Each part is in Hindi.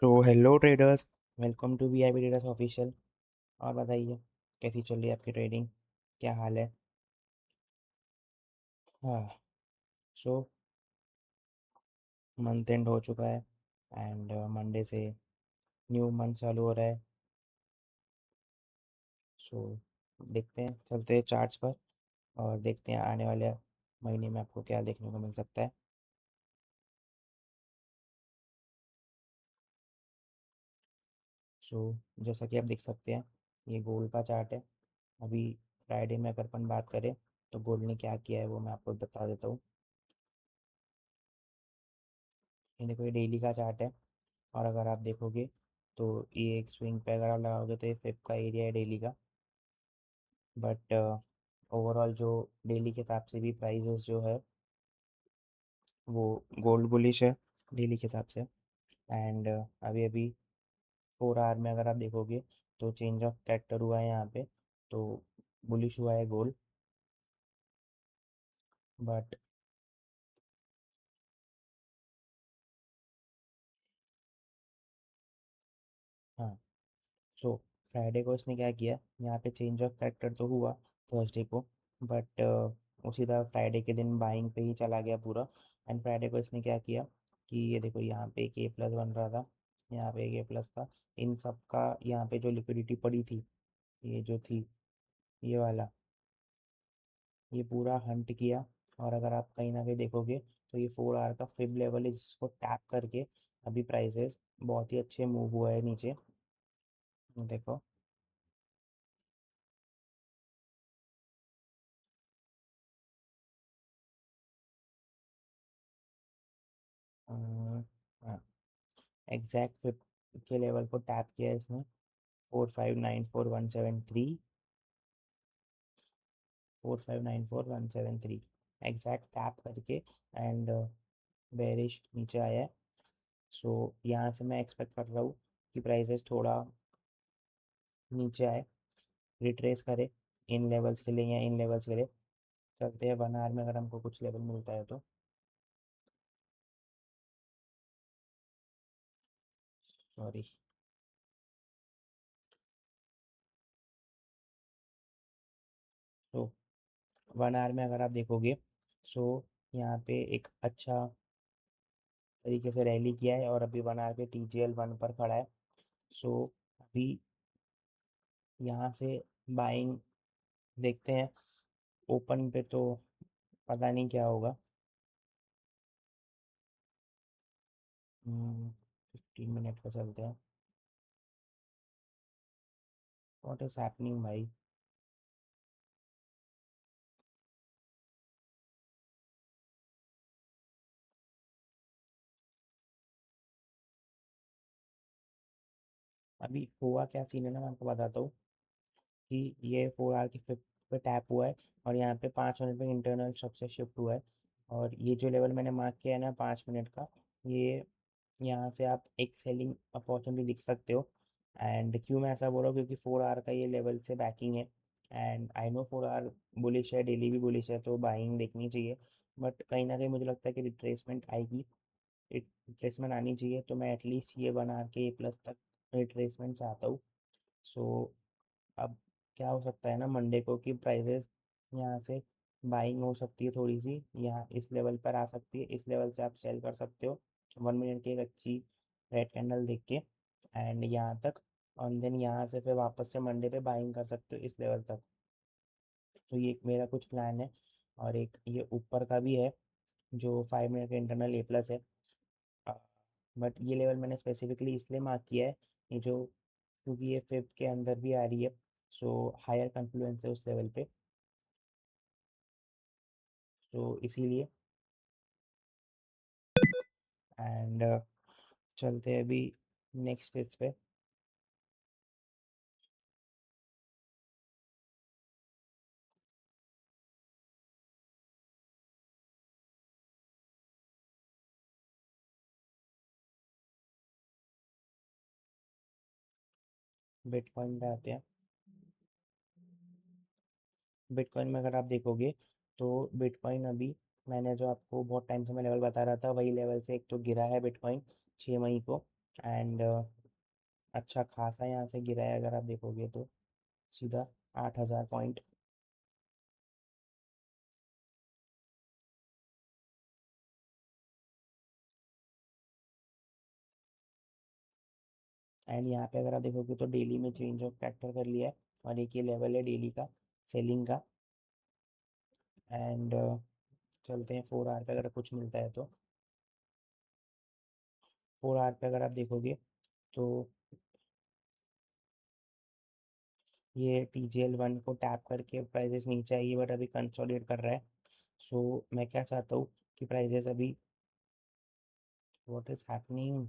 तो hello traders, welcome to VIP traders official. और बताइए, कैसी चल रही है आपकी ट्रेडिंग? क्या हाल है? हाँ। सो मंथ एंड हो चुका है एंड मंडे से न्यू मंथ चालू हो रहा है। सो देखते हैं, चलते हैं चार्ट्स पर और देखते हैं आने वाले महीने में आपको क्या देखने को मिल सकता है। सो जैसा कि आप देख सकते हैं, ये गोल्ड का चार्ट है। अभी फ्राइडे में अगर अपन बात करें तो गोल्ड ने क्या किया है वो मैं आपको बता देता हूँ। ये देखो, ये डेली का चार्ट है और अगर आप देखोगे तो ये एक स्विंग पे अगर आप लगाओगे तो ये फिप का एरिया है डेली का। बट ओवरऑल जो डेली के हिसाब से भी प्राइसेस जो है वो गोल्ड बुलिश है डेली के हिसाब से। एंड अभी अभी 4 आवर में अगर आप देखोगे तो चेंज ऑफ कैरेक्टर हुआ है यहाँ पे, तो बुलिश हुआ है गोल्ड। बट हाँ, सो फ्राइडे को इसने क्या किया, यहाँ पे चेंज ऑफ कैरेक्टर तो हुआ थर्सडे को, बट उसी तरह फ्राइडे के दिन बाइंग पे ही चला गया पूरा। एंड फ्राइडे को इसने क्या किया कि ये देखो, यहाँ पे एक ए प्लस बन रहा था, यहाँ पे एक ए प्लस था। इन सब का यहाँ पे जो लिक्विडिटी पड़ी थी, ये जो थी, ये वाला, ये पूरा हंट किया। और अगर आप कहीं ना कहीं देखोगे तो ये 4 आवर का फिब लेवल है जिसको टैप करके अभी प्राइसेस बहुत ही अच्छे मूव हुआ है नीचे। देखो, हाँ, एग्जैक्ट फिफ्थ के लेवल को टैप किया है इसने। 4594173, 4594173 एग्जैक्ट टैप करके एंड बेरिश नीचे आया है। सो यहाँ से मैं एक्सपेक्ट कर रहा हूँ कि प्राइसेस थोड़ा नीचे आए, रिट्रेस करे इन लेवल्स के लिए या इन लेवल्स के लिए। चलते हैं 1 आवर में अगर हमको कुछ लेवल मिलता है तो। सॉरी। तो 1 आवर में अगर आप देखोगे, सो यहाँ पे एक अच्छा तरीके से रैली किया है और अभी 1 आवर के TGL 1 पर खड़ा है। सो अभी यहाँ से बाइंग देखते हैं। ओपन पे तो पता नहीं क्या होगा। 15 मिनट का चलते हैं। व्हाट इज हैपनिंग भाई? अभी हुआ क्या सीन है ना, मैं आपको बताता हूँ कि ये 4 आवर की फ्लिप पे टैप हुआ है और यहाँ पे 5 मिनट में इंटरनल स्ट्रक्चर शिफ्ट हुआ है। और ये जो लेवल मैंने मार्क किया है ना 5 मिनट का, ये यहाँ से आप एक सेलिंग अपॉर्चुनिटी दिख सकते हो। एंड क्यों मैं ऐसा बोल रहा हूँ, क्योंकि 4 आवर का ये लेवल से बैकिंग है। And I know 4 hour bullish है, डेली भी बुलिश है, तो बाइंग देखनी चाहिए। बट कहीं ना कहीं मुझे लगता है कि रिट्रेसमेंट आएगी, रिट्रेसमेंट आनी चाहिए, तो मैं एटलीस्ट ये बना के A+ तक रिट्रेसमेंट चाहता हूँ। सो अब क्या हो सकता है ना मंडे को कि प्राइजेस यहाँ से बाइंग हो सकती है, थोड़ी सी यहाँ इस लेवल पर आ सकती है, इस लेवल से आप सेल कर सकते हो 1 मिनट की एक अच्छी रेड कैंडल देख के एंड यहाँ तक। और देन यहाँ से फिर वापस से मंडे पे बाइंग कर सकते हो इस लेवल तक। तो ये एक मेरा कुछ प्लान है। और एक ये ऊपर का भी है जो 5 मिनट का इंटरनल A+ है। बट ये लेवल मैंने स्पेसिफिकली इसलिए मार्क किया है, ये जो, क्योंकि ये फिफ्थ के अंदर भी आ रही है। सो हायर कॉन्फ्लुएंस है उस लेवल पे, तो इसीलिए। एंड चलते हैं अभी नेक्स्ट स्टेज पे। बिटकॉइन पे आते हैं। बिटकॉइन में अगर आप देखोगे तो बिटकॉइन अभी, मैंने जो आपको बहुत टाइम से मैं लेवल बता रहा था वही लेवल से एक तो गिरा है बिटकॉइन 6 मई को। एंड अच्छा खासा यहाँ से गिरा है, अगर आप देखोगे तो सीधा 8,000 पॉइंट। एंड यहाँ पे अगर आप देखोगे तो डेली में चेंज ऑफ कैरेक्टर कर लिया है, और एक ये लेवल है डेली का सेलिंग का। एंड चलते हैं 4 आवर पे, अगर कुछ मिलता है तो 4 आवर पे अगर आप देखोगे तो ये TGL1 को टैप करके प्राइजेस नीचे आएगी, बट अभी कंसोलिडेट कर रहा है। सो मैं क्या चाहता हूँ कि प्राइजेस अभी, व्हाट इज हैपनिंग,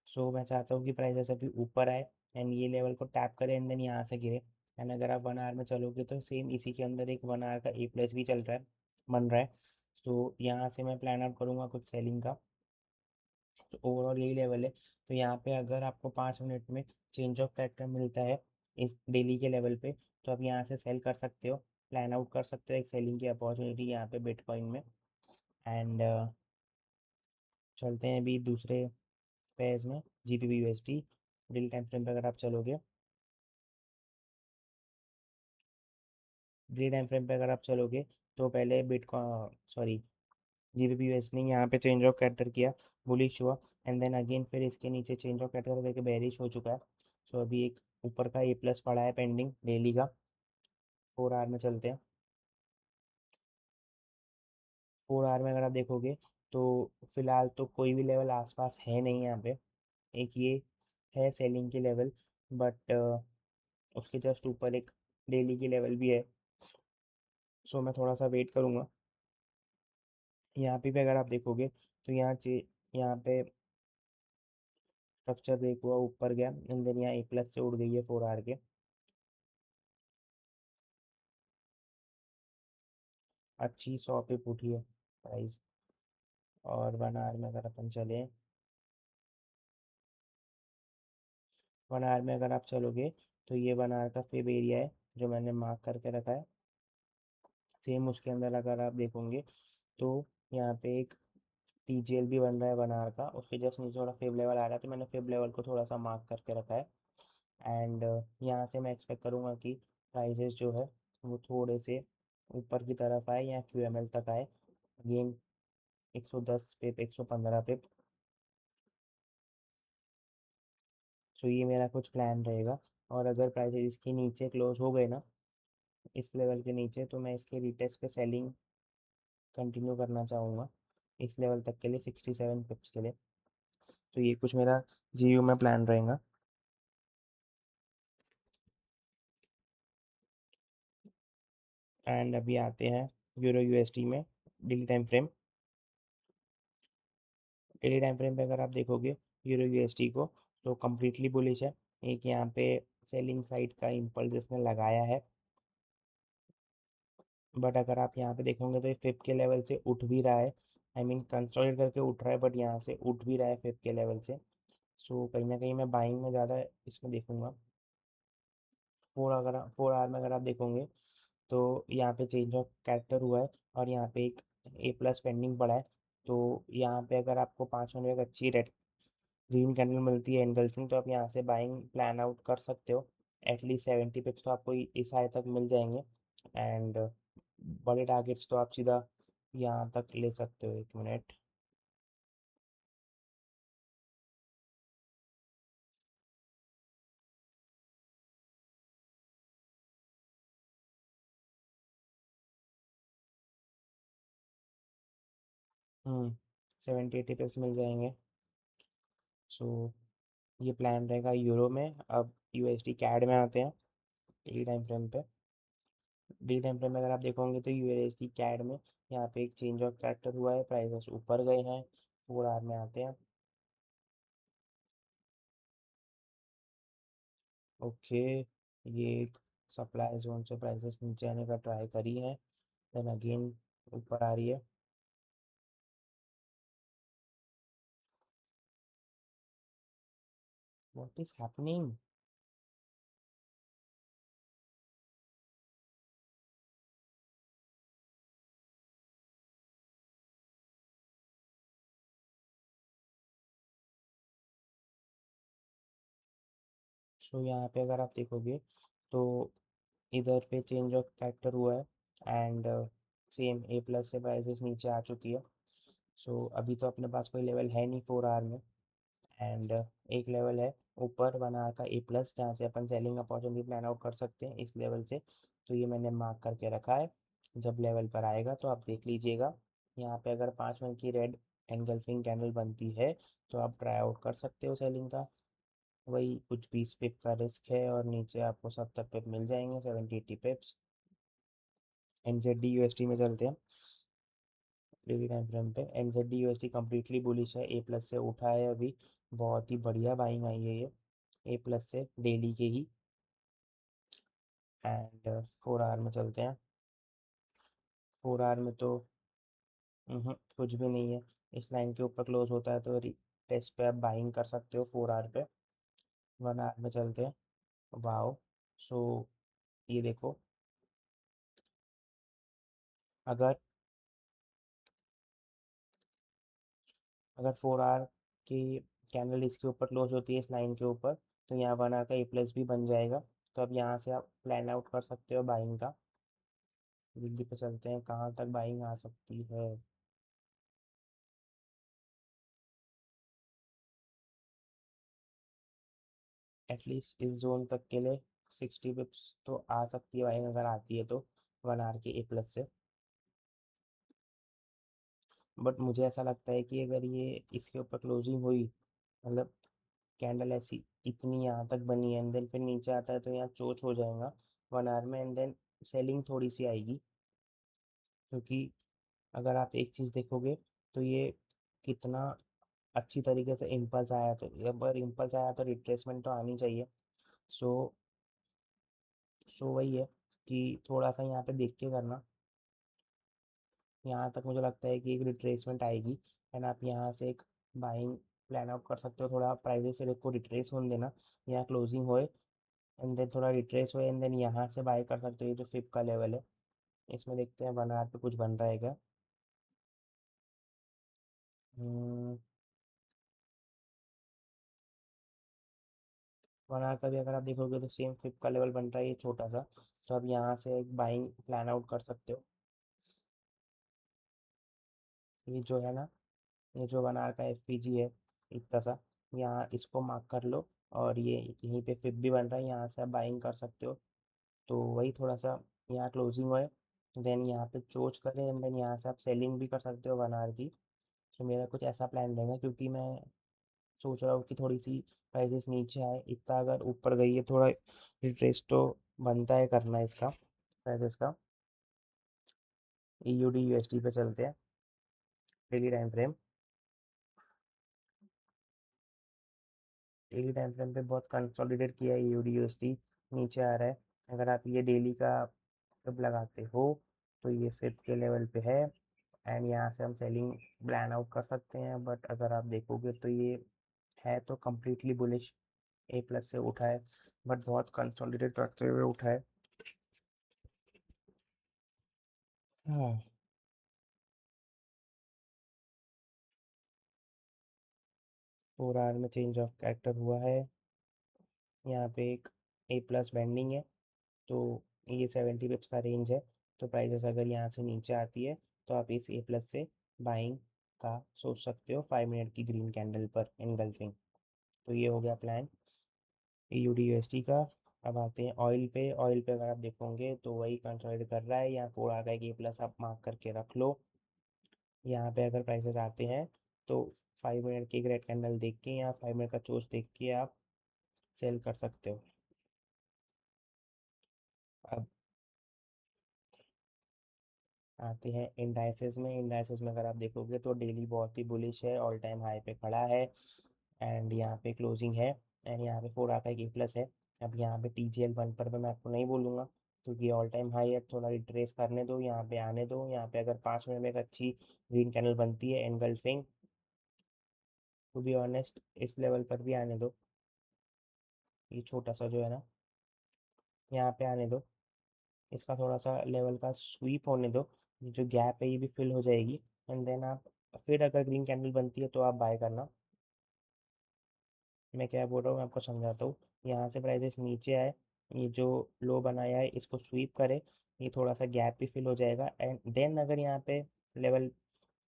सो मैं चाहता हूँ कि प्राइजेस अभी ऊपर आए एंड ये लेवल को टैप करे एंड देन यहाँ से गिरे। एंड अगर आप 1 आवर में चलोगे तो सेम इसी के अंदर एक 1 आवर का ए प्लस भी चल रहा है, बन रहा है। तो यहाँ से मैं प्लान आउट करूँगा कुछ सेलिंग का। तो ओवरऑल यही लेवल है। तो यहाँ पे अगर आपको 5 मिनट में चेंज ऑफ कैरेक्टर मिलता है इस डेली के लेवल पे, तो आप यहाँ से सेल कर सकते हो, प्लान आउट कर सकते हो एक सेलिंग की अपॉर्चुनिटी यहाँ पे बिटकॉइन में। एंड चलते हैं अभी दूसरे पेज में, GBP USD daily time frame पे अगर आप चलोगे, डेली टाइम फ्रेम पे अगर आप चलोगे तो पहले बिटकॉइन, सॉरी, GBP USD ने यहाँ पे चेंज ऑफ कैरेक्टर किया, बुलिश हुआ, एंड देन अगेन फिर इसके नीचे चेंज ऑफ कैरेक्टर करके बेरिश हो चुका है। सो अभी एक ऊपर का ए प्लस पड़ा है पेंडिंग डेली का। 4 आवर में चलते हैं। 4 आवर में अगर आप देखोगे तो फिलहाल तो कोई भी लेवल आसपास है नहीं यहाँ पे। एक ये है सेलिंग की लेवल, बट उसके जस्ट ऊपर एक डेली की लेवल भी है। सो मैं थोड़ा सा वेट करूँगा। यहाँ पे भी अगर आप देखोगे तो यहाँ पे स्ट्रक्चर ब्रेक हुआ, ऊपर गया एंड देन यहाँ ए प्लस से उड़ गई है 4 आवर के। अच्छी 100 पे उठी है प्राइस। और 1 आवर में अगर अपन चले, 1 आवर में अगर आप चलोगे तो ये 1 आवर का फेब एरिया है जो मैंने मार्क करके रखा है। सेम उसके अंदर अगर आप देखोगे तो यहाँ पे एक TGL भी बन रहा है 1 आवर का, उसके जस्ट नीचे थोड़ा फेब लेवल आ रहा है, तो मैंने फेब लेवल को थोड़ा सा मार्क करके रखा है। एंड यहाँ से मैं एक्सपेक्ट करूँगा कि प्राइजेस जो है वो थोड़े से ऊपर की तरफ आए या QML तक आए, अगेन 110 पिप, 115 पिप। सो ये मेरा कुछ प्लान रहेगा। और अगर प्राइजेस इसके नीचे क्लोज हो गए ना, इस लेवल के नीचे, तो मैं इसके रिटेस्ट पे सेलिंग कंटिन्यू करना चाहूँगा इस लेवल तक के लिए, 67 पिप्स के लिए। तो ये कुछ मेरा GU में प्लान रहेगा। एंड अभी आते हैं EUR USD में daily time frame. Daily time frame पे अगर आप देखोगे EUR USD को, तो कम्प्लीटली बुलिश है। एक यहाँ पे सेलिंग साइड का इम्पल्स इसने लगाया है, बट अगर आप यहाँ पे देखोगे तो ये फिफ्थ के लेवल से उठ भी रहा है, आई मीन कंसोलिडेट करके उठ रहा है, बट यहाँ से उठ भी रहा है फिफ्थ के लेवल से। सो कहीं ना कहीं मैं बाइंग में ज़्यादा इसमें देखूंगा। 4 आवर में अगर आप देखोगे तो यहाँ पे चेंज ऑफ कैरेक्टर हुआ है और यहाँ पे एक ए प्लस पेंडिंग पड़ा है। तो यहाँ पे अगर आपको 5 मिनट एक अच्छी रेड ग्रीन कैंडल मिलती है एनगल्फिंग, तो आप यहाँ से बाइंग प्लान आउट कर सकते हो। एटलीस्ट 70 पिप्स तो आपको इस हाई तक मिल जाएंगे। एंड बड़े टारगेट्स तो आप सीधा यहाँ तक ले सकते हो। 1 मिनट। हम्म 70-80 पिप्स मिल जाएंगे। सो ये प्लान रहेगा यूरो में। अब USD कैड में आते हैं डेली टाइम फ्रेम पे। डेली टाइम फ्रेम में अगर आप देखोगे तो USD कैड में यहाँ पे एक चेंज ऑफ कैरेक्टर हुआ है, प्राइसेस ऊपर गए हैं। 4 आवर में आते हैं। ओके, ये एक सप्लाई जोन से प्राइसेस नीचे आने का ट्राई करी है, देन अगेन ऊपर आ रही है। What is happening? सो यहाँ पे अगर आप देखोगे तो इधर पे चेंज ऑफ कैरेक्टर हुआ है एंड सेम ए प्लस से प्राइसेस नीचे आ चुकी है। सो अभी तो अपने पास कोई लेवल है नहीं 4 आवर में एंड एक लेवल है ऊपर 1 आवर का ए प्लस जहाँ से अपन सेलिंग अपॉर्चुनिटी प्लान आउट कर सकते हैं इस लेवल से। तो ये मैंने मार्क करके रखा है, जब लेवल पर आएगा तो आप देख लीजिएगा। यहाँ पे अगर 5 मिनट की रेड एनगल्फिंग कैंडल बनती है तो आप ट्राई आउट कर सकते हो सेलिंग का। वही कुछ 20 पिप का रिस्क है और नीचे आपको 70 पिप मिल जाएंगे, 70-80 पिप्स। NZD USD में चलते हैं डेली टाइम फ्रेम पे। NZD USD कम्प्लीटली बुलिश है, ए प्लस से उठा है अभी, बहुत ही बढ़िया बाइंग आई है ये ए प्लस से डेली के ही। एंड 4 आवर में चलते हैं। 4 आवर में तो कुछ भी नहीं है, इस लाइन के ऊपर क्लोज होता है तो टेस्ट पे आप बाइंग कर सकते हो 4 आवर पे। 1 आवर में चलते हैं। वाओ। सो ये देखो, अगर अगर 4 आवर की कैंडल इसके ऊपर क्लोज होती है इस लाइन के ऊपर, तो यहाँ 1 आवर का ए प्लस भी बन जाएगा। तो अब यहाँ से आप प्लान आउट कर सकते हो बाइंग का। जल्दी पे चलते हैं, कहाँ तक बाइंग आ सकती है। एटलीस्ट इस जोन तक के लिए 60 पिप्स तो आ सकती है बाइंग, अगर आती है तो 1 आवर के ए प्लस से। बट मुझे ऐसा लगता है कि अगर ये इसके ऊपर क्लोजिंग हुई, मतलब कैंडल ऐसी इतनी यहाँ तक बनी है एंड देन फिर नीचे आता है तो यहाँ चोच हो जाएगा 1 आवर में एंड देन सेलिंग थोड़ी सी आएगी। क्योंकि अगर आप एक चीज़ देखोगे तो ये कितना अच्छी तरीके से इम्पल्स आया, तो अगर इम्पल्स आया तो रिट्रेसमेंट तो आनी चाहिए। सो वही है कि थोड़ा सा यहाँ पे देख के करना। यहाँ तक मुझे लगता है कि एक रिट्रेसमेंट आएगी एंड आप यहाँ से एक बाइंग प्लान आउट कर सकते हो। थोड़ा प्राइजेस से को रिट्रेस होने देना, यहाँ क्लोजिंग होए एंड देन थोड़ा रिट्रेस होए एंड देन यहाँ से बाय कर सकते हो। ये जो फिप का लेवल है इसमें देखते हैं 1 आवर पे कुछ बन रहा है क्या। 1 आवर का भी अगर आप देखोगे तो सेम फिप का लेवल बन रहा है ये छोटा सा। तो अब यहाँ से एक बाइंग प्लान आउट कर सकते हो। ये जो है ना, ये जो 1 आवर का FPG है इतना सा, यहाँ इसको मार्क कर लो और ये यहीं पे फिप भी बन रहा है, यहाँ से आप बाइंग कर सकते हो। तो वही थोड़ा सा यहाँ क्लोजिंग है देन यहाँ पे चोच करें एंड देन यहाँ से आप सेलिंग भी कर सकते हो 1 आवर की। तो मेरा कुछ ऐसा प्लान रहेगा, क्योंकि मैं सोच रहा हूँ कि थोड़ी सी प्राइसेस नीचे आए, इतना अगर ऊपर गई है थोड़ा रिट्रेस तो बनता है करना इसका प्राइसेस का। EUD USD पे चलते हैं daily time frame. Daily time frame पे बहुत कंसोलिडेट किया है EUD USD, नीचे आ रहा है। अगर आप ये डेली का जब लगाते हो तो ये फिफ्थ के लेवल पे है एंड यहाँ से हम सेलिंग प्लान आउट कर सकते हैं। बट अगर आप देखोगे तो ये है तो कम्प्लीटली बुलिश, ए प्लस से उठा है बट बहुत कंसोलिडेट करते हुए उठा है। हाँ। 4 आवर में चेंज ऑफ कैरेक्टर हुआ है, यहाँ पे एक ए प्लस बेंडिंग है। तो ये 70 पिप्स का रेंज है। तो प्राइसेस अगर यहाँ से नीचे आती है तो आप इस ए प्लस से बाइंग का सोच सकते हो 5 मिनट की ग्रीन कैंडल पर इनगल्फिंग। तो ये हो गया प्लान EUD USD का। अब आते हैं ऑयल पे। ऑयल पे अगर आप देखोगे तो वही कंसोलिडेट कर रहा है, यहाँ 4 आ गया कि ए प्लस आप मार्क करके रख लो। यहाँ पे अगर प्राइसेस आते हैं तो 5 मिनट की रेड कैंडल देख के या 5 मिनट का चोच देख के आप सेल कर सकते हो। अब आते हैं इंडाइसेस में। इंडाइसेस में अगर आप देखोगे तो डेली बहुत ही बुलिश है, ऑल टाइम हाई पे खड़ा है एंड यहाँ पे क्लोजिंग है एंड यहाँ पे 4 आता है कि प्लस है। अब यहाँ पे TGL 1 पर मैं आपको नहीं बोलूँगा क्योंकि ऑल टाइम हाई है, थोड़ा रिट्रेस करने दो, यहाँ पे आने दो। यहाँ पे अगर 5 मिनट में एक अच्छी ग्रीन कैंडल बनती है एनगल्फिंग, टू बी ऑनेस्ट इस लेवल पर भी आने दो। ये छोटा सा जो है ना, यहाँ पे आने दो, इसका थोड़ा सा लेवल का स्वीप होने दो, ये जो गैप है ये भी फिल हो जाएगी एंड देन आप फिर अगर ग्रीन कैंडल बनती है तो आप बाय करना। मैं क्या बोल रहा हूँ मैं आपको समझाता हूँ। यहाँ से प्राइजेस नीचे आए, ये जो लो बनाया है इसको स्वीप करे, ये थोड़ा सा गैप भी फिल हो जाएगा, एंड देन अगर यहाँ पे लेवल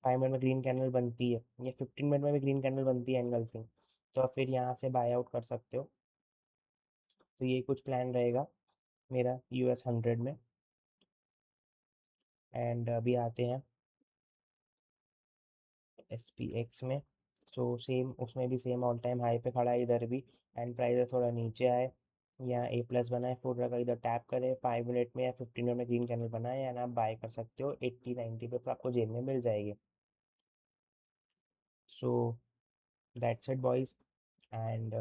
5 मिनट में ग्रीन कैंडल बनती है या 15 मिनट में भी ग्रीन कैंडल बनती है एंगल्फिंग, तो आप फिर यहाँ से बाय आउट कर सकते हो। तो ये कुछ प्लान रहेगा मेरा US 100 में। एंड अभी आते हैं SPX में। सो सेम, उसमें भी सेम ऑल टाइम हाई पे खड़ा है इधर भी, एंड प्राइस थोड़ा नीचे आए, यहाँ A+ बना है, फुल रखा, इधर टैप करे 5 मिनट में या 15 मिनट में ग्रीन कैंडल बनाए, एंड आप बाय कर सकते हो 80-90 पे, तो आपको जेब में मिल जाएगी। So that's it boys, and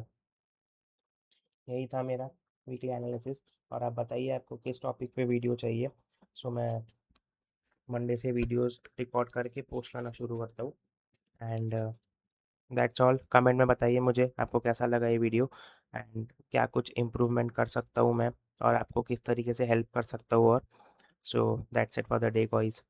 यही था मेरा वीकली एनालिसिस। और आप बताइए आपको किस टॉपिक पे वीडियो चाहिए, सो मैं मंडे से वीडियोस रिकॉर्ड करके पोस्ट करना शुरू करता हूँ। And that's all. कमेंट में बताइए मुझे आपको कैसा लगा ये वीडियो, एंड क्या कुछ इम्प्रूवमेंट कर सकता हूँ मैं, और आपको किस तरीके से हेल्प कर सकता हूँ। और so that's it for the day guys.